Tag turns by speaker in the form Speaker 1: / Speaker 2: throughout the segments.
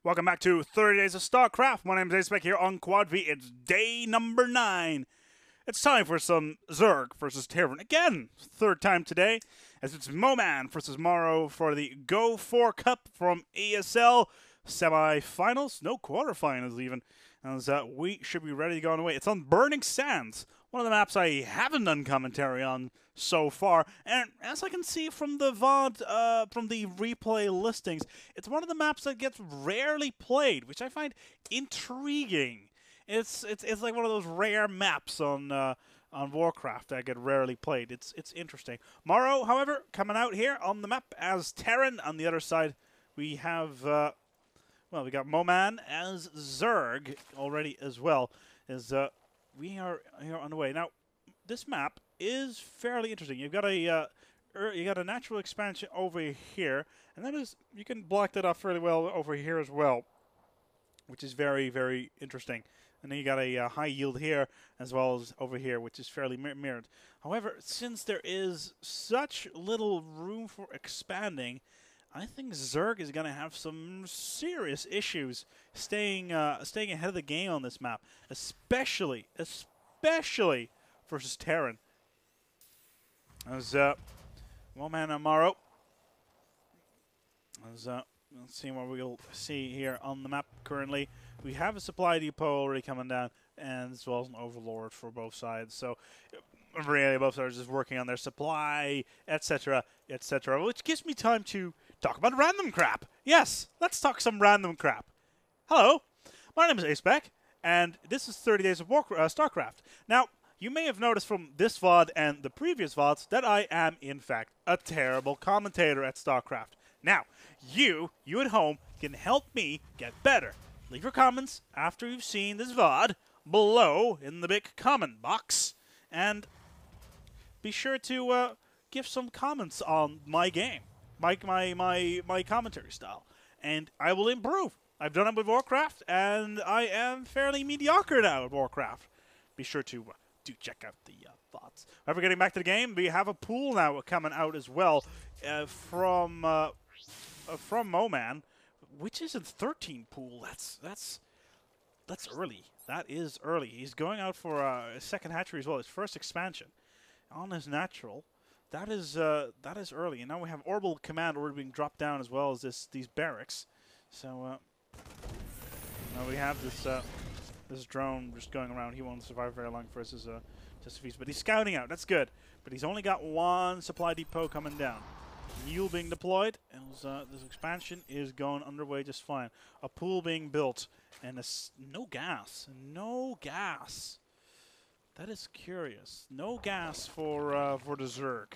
Speaker 1: Welcome back to 30 Days of Starcraft. My name is Acebek here on Quad V. It's day number 9. It's time for some Zerg versus Terran. Again, third time today, as it's MoMan versus Morrow for the Go 4 Cup from ESL semi-finals. No, quarterfinals even. As we should be ready to go on the way. It's on Burning Sands, one of the maps I haven't done commentary on so far. And as I can see from the VOD, from the replay listings, it's one of the maps that gets rarely played, which I find intriguing. It's like one of those rare maps on Warcraft that get rarely played. It's interesting. Morrow, however, coming out here on the map as Terran. On the other side, we have we got MoMan as Zerg already as well. As we are here on the way now. This map is fairly interesting. You've got a natural expansion over here, and that is you can block that off fairly well over here as well, which is very, very interesting. And then you got a high yield here as well as over here, which is fairly mirrored. However, since there is such little room for expanding, I think Zerg is going to have some serious issues staying ahead of the game on this map, especially versus Terran. As MoMan and Morrow. As let's see what we'll see here on the map currently. We have a supply depot already coming down, and as well as an overlord for both sides. So really, both sides are just working on their supply, etc., etc. Which gives me time to talk about random crap. Yes, let's talk some random crap. Hello, my name is Acebek, and this is 30 Days of Starcraft. Now, you may have noticed from this VOD and the previous VODs that I am, in fact, a terrible commentator at Starcraft. Now, you at home can help me get better. Leave your comments after you've seen this VOD below in the big comment box, and be sure to give some comments on my game, my commentary style, and I will improve. I've done it with Warcraft, and I am fairly mediocre now at Warcraft. Be sure to do check out the VODs. However, getting back to the game, we have a pool now coming out as well from MoMan, which is a 13 pool. That's early. That is early. He's going out for a second hatchery as well. His first expansion on his natural. That is early. And now we have orbital command already being dropped down as well as these barracks. So now we have this drone just going around. He won't survive very long for his feast, but he's scouting out. That's good. But he's only got one supply depot coming down. Mule being deployed, and this expansion is going underway just fine. A pool being built, and no gas. No gas. That is curious. No gas for the Zerg.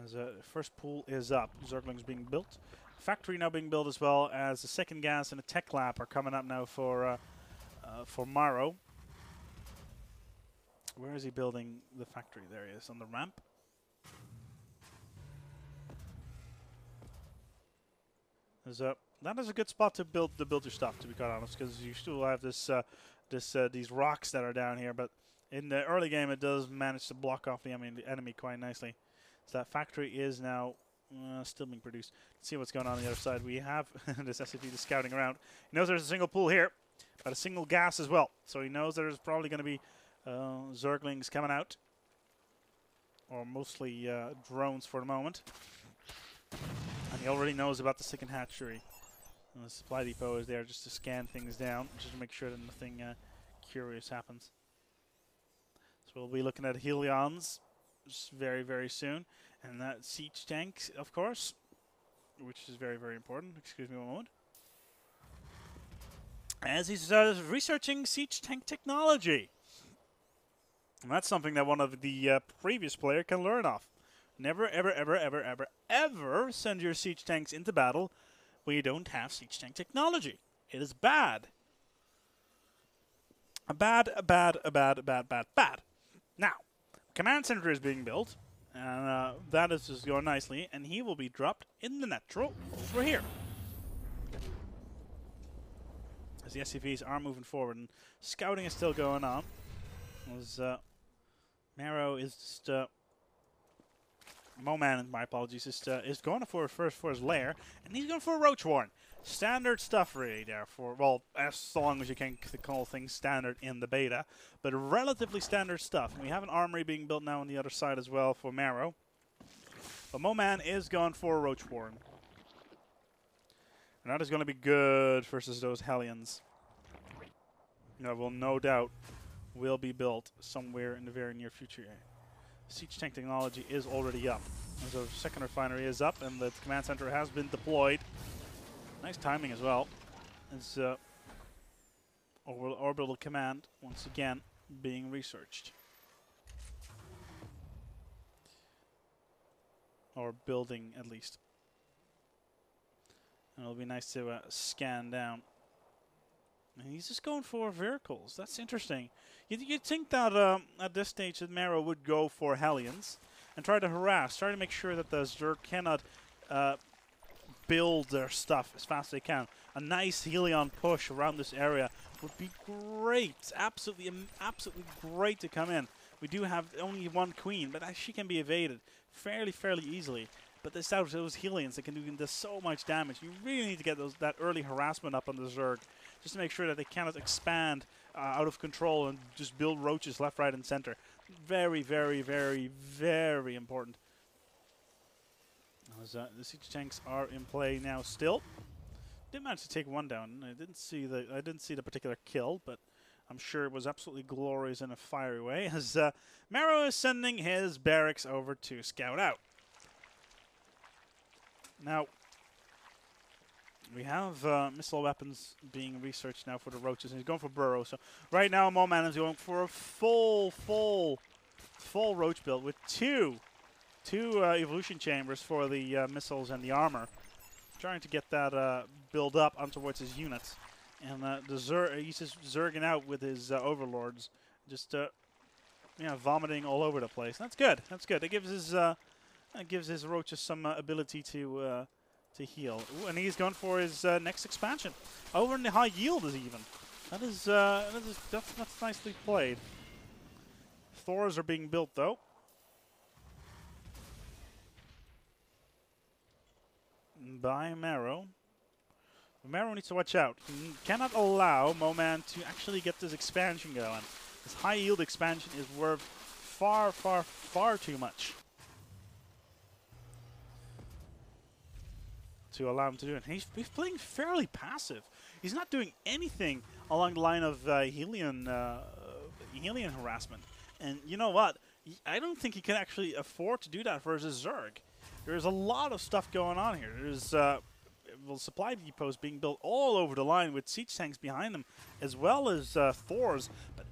Speaker 1: As the first pool is up, Zerglings being built. Factory now being built as well as the second gas and a tech lab are coming up now for Morrow. Where is he building the factory? There he is, on the ramp. That is a good spot to build your stuff, to be quite honest, because you still have these rocks that are down here. But in the early game, it does manage to block off the enemy quite nicely. So that factory is now still being produced. Let's see what's going on the other side. We have this SCP just scouting around. He knows there's a single pool here, but a single gas as well. So he knows there's probably going to be Zerglings coming out, or mostly drones for the moment. And he already knows about the second hatchery. And the supply depot is there just to scan things down, just to make sure that nothing curious happens. So we'll be looking at Helions just very, very soon. And that siege tank, of course, which is very, very important. Excuse me one moment. As he's researching siege tank technology. And that's something that one of the previous player can learn off. Never, ever, ever, ever, ever, ever send your siege tanks into battle when you don't have siege tank technology. It is bad. Bad. Now, command center is being built, and that is just going nicely, and he will be dropped in the natural over here. As the SCVs are moving forward, and scouting is still going on. As Morrow is just MoMan, my apologies, is going for first for his lair, and he's going for a Roach Warren. Standard stuff, really, there for, well, as long as you can call things standard in the beta, but relatively standard stuff. And we have an armory being built now on the other side as well for Morrow. But MoMan is going for a Roach Warren. And that is going to be good versus those Hellions. That will no doubt will be built somewhere in the very near future. Siege tank technology is already up. So the second refinery is up, and the command center has been deployed. Nice timing as well. It's orbital command once again being researched. Or building, at least. And it'll be nice to scan down. And he's just going for vehicles. That's interesting. You'd think that at this stage that Morrow would go for Hellions and try to harass, try to make sure that the Zerg cannot build their stuff as fast as they can. A nice Helion push around this area would be great. Absolutely great to come in. We do have only one queen, but she can be evaded fairly easily. But this out those Helions that can do so much damage. You really need to get that early harassment up on the Zerg, just to make sure that they cannot expand out of control and just build roaches left, right, and center. Very important. As, the siege tanks are in play now still. Did manage to take one down. I didn't see the particular kill, but I'm sure it was absolutely glorious in a fiery way. As Morrow is sending his barracks over to scout out. Now, we have missile weapons being researched now for the roaches, and he's going for burrow. So right now, MoMan is going for a full roach build with two evolution chambers for the missiles and the armor, trying to get that build up on towards his units. And he's just zerging out with his overlords, just vomiting all over the place. That's good. That's good. It gives his roaches some ability to heal. Ooh, and he's going for his next expansion. Over in the high yield is even. That's nicely played. Thors are being built though. By Morrow. Morrow needs to watch out. He cannot allow MoMan to actually get this expansion going. This high yield expansion is worth far too much to allow him to do it. And he's playing fairly passive. He's not doing anything along the line of Helion harassment. And you know what? I don't think he can actually afford to do that for his Zerg. There's a lot of stuff going on here. There's supply depots being built all over the line with siege tanks behind them, as well as Thors. But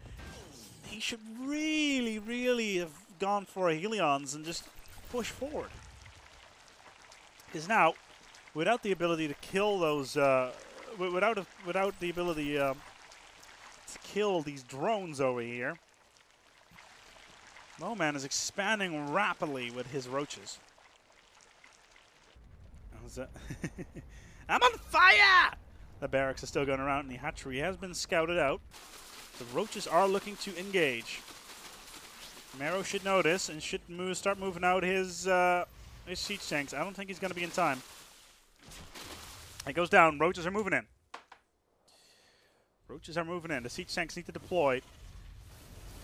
Speaker 1: he should really have gone for Helions and just push forward. Because now, without the ability to kill those, without the ability to kill these drones over here, MoMan is expanding rapidly with his roaches. I'm on fire! The barracks is still going around, and the hatchery has been scouted out. The roaches are looking to engage. Morrow should know this and should start moving out his siege tanks. I don't think he's going to be in time. It goes down. Roaches are moving in. Roaches are moving in. The siege tanks need to deploy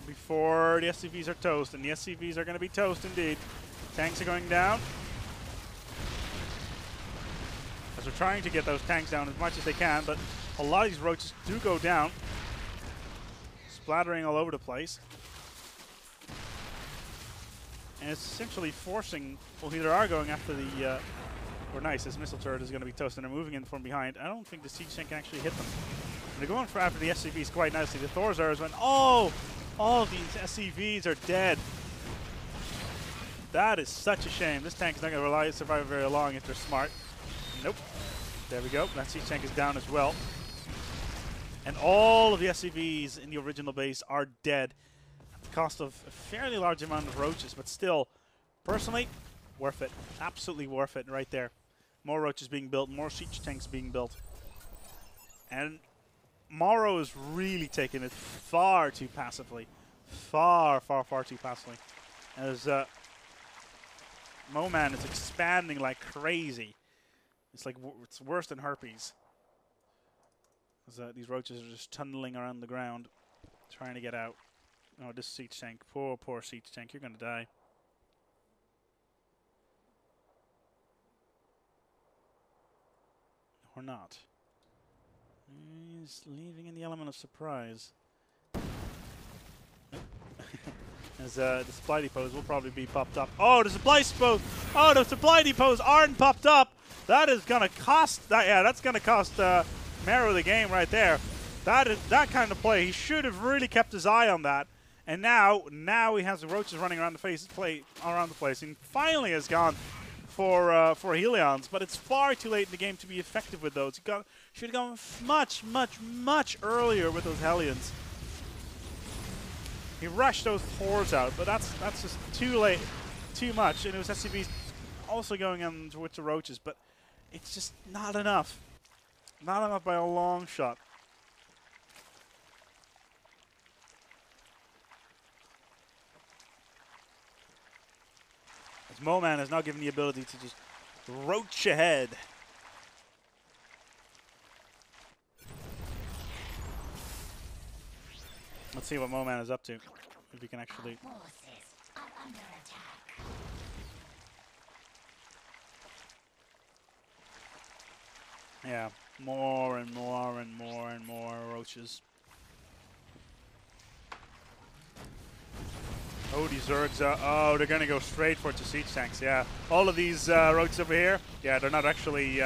Speaker 1: before the SCVs are toast, and the SCVs are going to be toast indeed. Tanks are going down. As we're trying to get those tanks down as much as they can, but a lot of these roaches do go down, splattering all over the place. And it's essentially forcing, well, here they are going after the, or nice, this missile turret is going to be toast, and they're moving in from behind. I don't think the siege tank can actually hit them. And they're going for after the SCVs quite nicely. The Thors are as well. Oh, all of these SCVs are dead. That is such a shame. This tank is not going to survive very long if they're smart. Nope. There we go. That siege tank is down as well. And all of the SCVs in the original base are dead at the cost of a fairly large amount of roaches, but still, personally, worth it. Absolutely worth it right there. More roaches being built, more siege tanks being built. And Morrow is really taking it far too passively. Far too passively. As MoMan is expanding like crazy. It's like it's worse than herpes. These roaches are just tunneling around the ground, trying to get out. Oh, this siege tank. Poor, poor siege tank. You're going to die. Or not. He's leaving in the element of surprise. As the supply depots will probably be popped up. Oh, the supply depots! Oh, the supply depots aren't popped up! That is going to cost... that's going to cost Morrow the game right there. That kind of play. He should have really kept his eye on that. And now he has the roaches running around the place. And finally has gone for Helions, but it's far too late in the game to be effective with those. He should have gone much earlier with those Hellions. He rushed those Thors out, but that's just too late, too much. And it was SCVs also going in with the roaches, but it's just not enough. Not enough by a long shot. As MoMan has now given the ability to just roach ahead. Let's see what MoMan is up to. If we can actually... Yeah, more and more and more and more roaches. Oh, these Zergs are... Oh, they're going to go straight for it to siege tanks, yeah. All of these roaches over here, yeah, they're not actually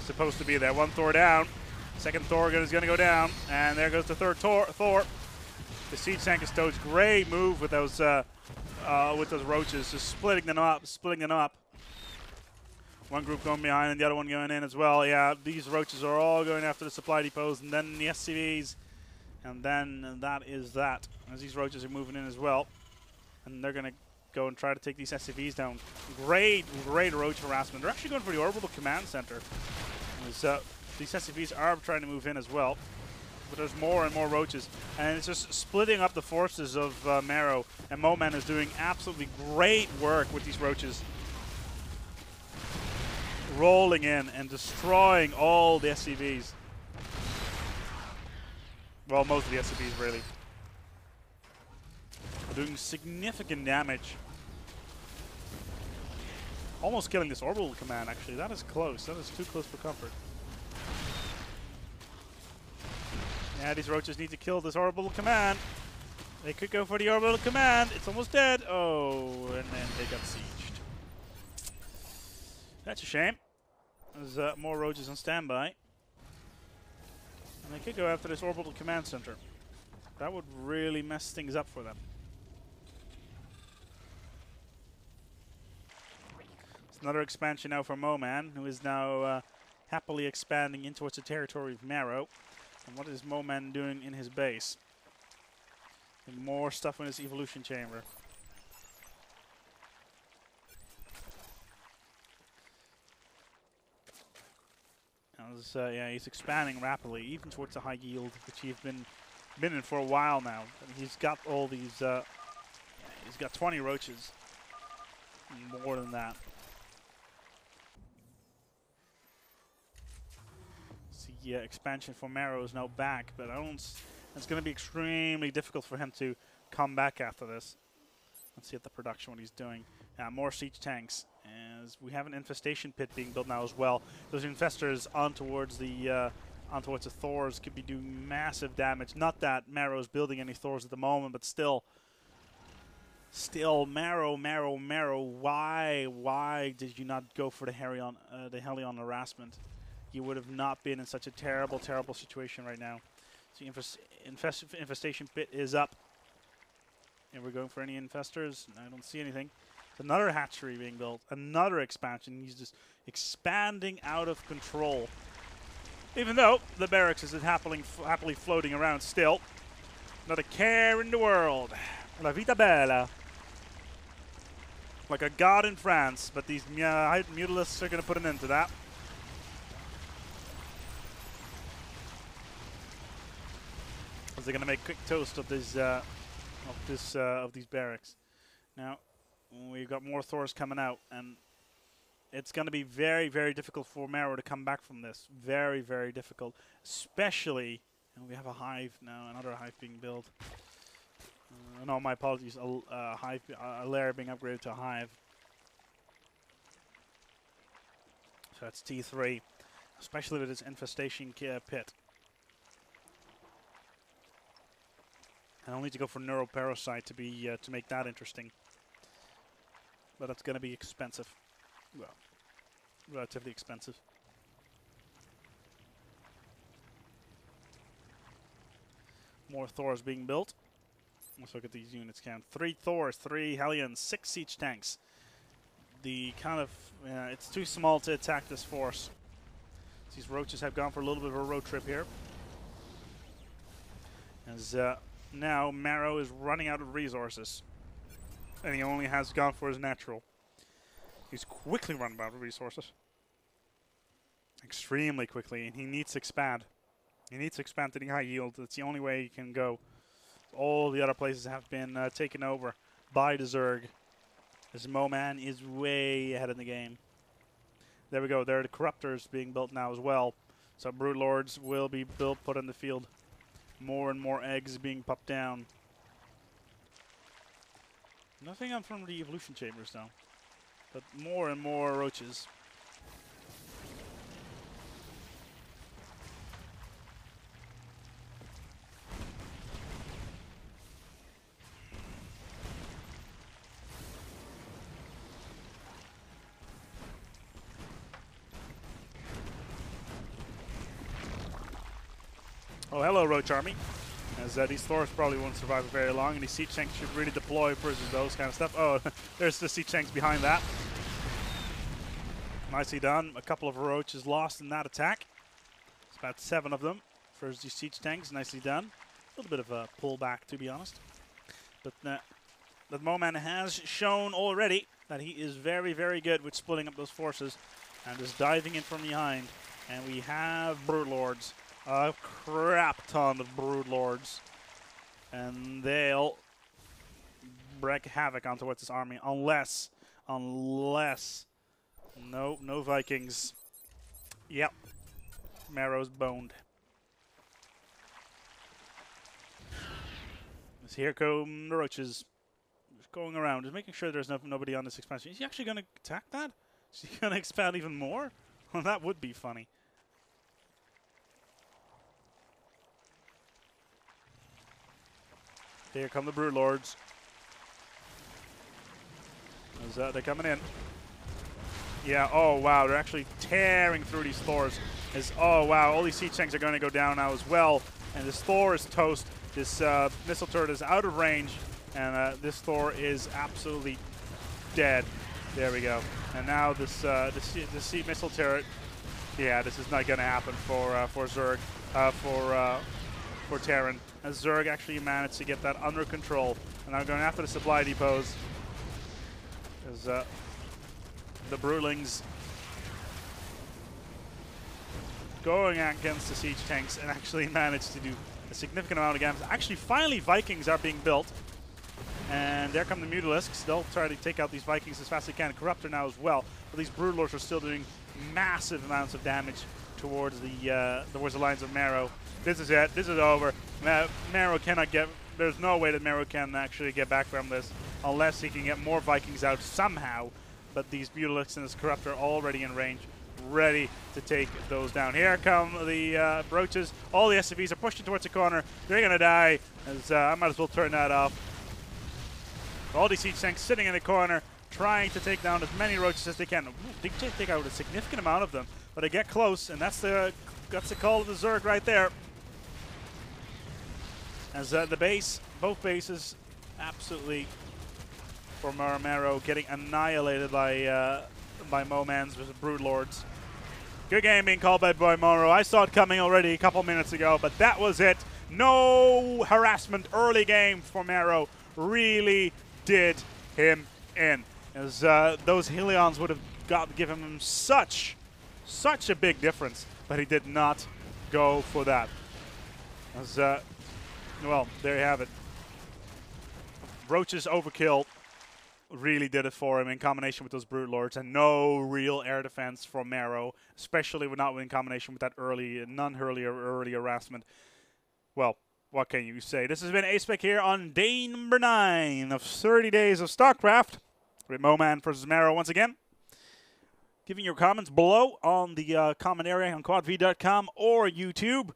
Speaker 1: supposed to be there. One Thor down. Second Thor is going to go down. And there goes the third Thor. The siege tank is toast. Great move with those roaches, just splitting them up. One group going behind and the other one going in as well. Yeah, these roaches are all going after the supply depots and then the SCVs. And then that is that. As these roaches are moving in as well. And they're going to go and try to take these SCVs down. Great roach harassment. They're actually going for the orbital command center. These SCVs are trying to move in as well. But there's more and more roaches. And it's just splitting up the forces of Morrow. And MoMan is doing absolutely great work with these roaches. Rolling in and destroying all the SCVs. Well, most of the SCVs, really. Doing significant damage. Almost killing this orbital command, actually. That is close. That is too close for comfort. Yeah, these roaches need to kill this orbital command. They could go for the orbital command. It's almost dead. Oh, and then they got sieged. That's a shame. There's more roaches on standby. And they could go after this orbital command center. That would really mess things up for them. It's another expansion now for MoMan, who is now happily expanding in towards the territory of Morrow. And what is MoMan doing in his base? And more stuff in his evolution chamber. Yeah, he's expanding rapidly, even towards the high yield, which he's been in for a while now. And he's got all these. He's got 20 roaches, more than that. The expansion for Morrow is now back, but it's going to be extremely difficult for him to come back after this. Let's see at the production what he's doing. More siege tanks. As we have an infestation pit being built now as well. Those infestors on towards the Thors could be doing massive damage. Not that Morrow's building any Thors at the moment, but still Morrow. Why did you not go for the Hellion harassment? You would have not been in such a terrible situation right now. So infestation pit is up. And we're going for any infestors. I don't see anything. Another hatchery being built. Another expansion. He's just expanding out of control. Even though the barracks is happily floating around still. Not a care in the world. La vita bella. Like a god in France. But these mutalisks are going to put an end to that. As they're going to make quick toast of these barracks. Now, We've got more Thors coming out, and it's going to be very, very difficult for Morrow to come back from this. Very, very difficult. Especially, and we have a hive now, another hive being built. No, my apologies. A lair being upgraded to a hive. So that's T3, especially with its infestation pit. And I'll need to go for neuroparasite to be to make that interesting. But it's going to be expensive. Well, relatively expensive. More Thors being built. Let's look at these units count. 3 Thors, 3 Hellions, 6 siege tanks. The kind of, it's too small to attack this force. These roaches have gone for a little bit of a road trip here. As now Morrow is running out of resources. And he only has gone for his natural. He's quickly run out of resources. Extremely quickly, and he needs to expand. He needs to expand to the high yield. That's the only way he can go. All the other places have been taken over by the Zerg. This MoMan is way ahead in the game. There we go. There are the Corruptors being built now as well. So Brood Lords will be built, put in the field. More and more eggs being popped down. Nothing on from the evolution chambers though. But more and more roaches. Oh, hello, Roach Army. As these Thors probably won't survive very long, and these siege tanks should really deploy versus those kind of stuff. Oh, there's the siege tanks behind that. Nicely done. A couple of roaches lost in that attack. It's about 7 of them for these siege tanks. Nicely done. A little bit of a pullback, to be honest. But the MoMan has shown already that he is very, very good with splitting up those forces and just diving in from behind. And we have Brood Lords. A crap ton of Brood Lords. And they'll wreak havoc onto what's this army. Unless. No Vikings. Yep. Morrow's boned. As here come the roaches. Just going around. Just making sure there's nobody on this expansion. Is he actually going to attack that? Is he going to expand even more? Well, that would be funny. Here come the Brood Lords. They're coming in. Yeah, oh wow, they're actually tearing through these Thors. Oh wow, all these siege tanks are going to go down now as well. And this Thor is toast. This missile turret is out of range. And this Thor is absolutely dead. There we go. And now this missile turret, yeah, this is not going to happen for Zerg, for Terran. As Zerg actually managed to get that under control. And now going after the supply depots. As the Brewlings going against the siege tanks and actually managed to do a significant amount of damage. Actually, finally, Vikings are being built. And there come the Mutalisks. They'll try to take out these Vikings as fast as they can. Corruptor now as well. But these Brood Lords are still doing massive amounts of damage towards the lines of Morrow. This is it. This is over. Morrow cannot get... There's no way that Morrow can actually get back from this unless he can get more Vikings out somehow. But these Mutalisks and this Corruptor are already in range, ready to take those down. Here come the Roaches. All the SCVs are pushing towards the corner. They're going to die. As I might as well turn that off. All these siege tanks sitting in the corner, trying to take down as many Roaches as they can. Ooh, they take out a significant amount of them, but they get close, and that's the call of the Zerg right there. As the base, both bases, absolutely for Morrow getting annihilated by MoMans with Brood Lords. Good game being called by Morrow. I saw it coming already a couple minutes ago, but that was it. No harassment early game for Morrow. Really did him in. As those Helions would have given him such a big difference, but he did not go for that. As well, there you have it. Roaches overkill. really did it for him in combination with those Brute Lords, and no real air defense from Morrow, especially in combination with that early harassment. Well, what can you say? This has been A-Spec here on day number 9 of 30 days of StarCraft with MoMan versus Morrow once again. Giving your comments below on the comment area on quadv.com or YouTube,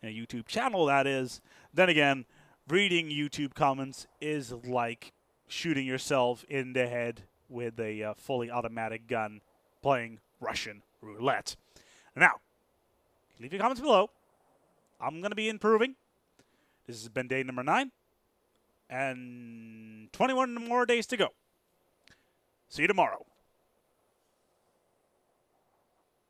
Speaker 1: a YouTube channel that is. Then again, reading YouTube comments is like shooting yourself in the head with a fully automatic gun playing Russian roulette. Now, leave your comments below. I'm going to be improving. This has been day number 9, and 21 more days to go. See you tomorrow.